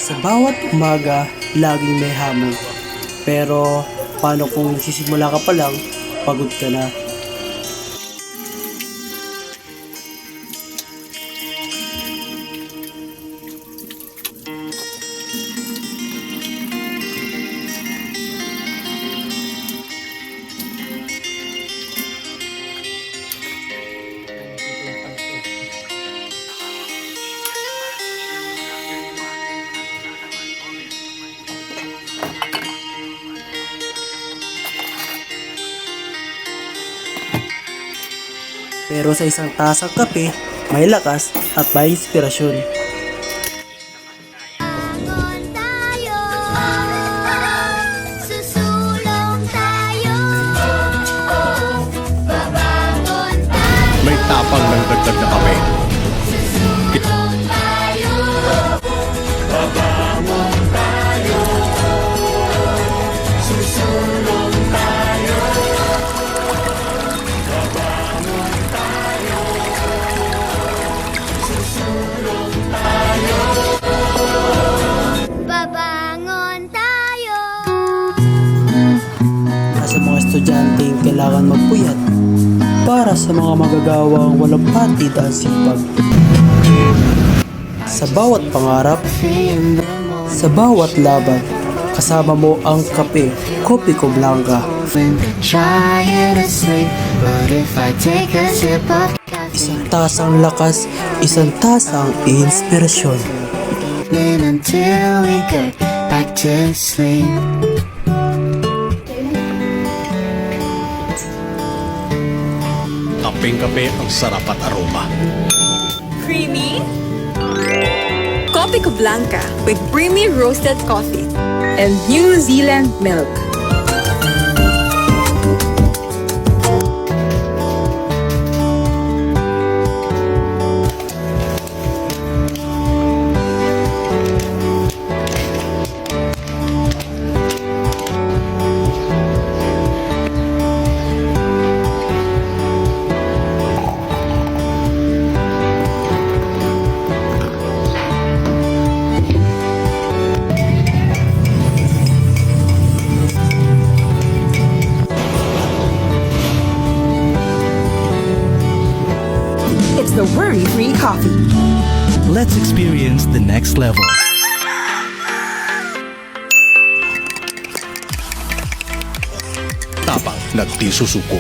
Sa bawat umaga, laging may hamon. Pero, paano kung nagsisimula ka pa lang, pagod ka na? Pero sa isang tasang kape, may lakas at may inspirasyon. Bangon tayo, susulong tayo, babangon tayo, May tapang ng dagdag na kape. susulong tayo, babangon tayo, susulong tayo, babangon tayo, susulong tayo, babangon tayo. Sa mga estudyanteng kailangan magpuyat para sa mga magagawang walang patid ang sipag. Sa bawat pangarap, sa bawat laban, kasama mo ang kape, Kopi Ko Blanca. Trying to sleep, but if I take a sip of Isang tasang lakas, isang tasang inspirasyon. caffeine until we get back to sleep. Kapeng-kape ang sarap at aroma. Creamy? Kopi Ko Blanca with creamy roasted coffee and New Zealand milk. It's the worry-free coffee. Let's experience the next level. Tapang, nagdi susuko.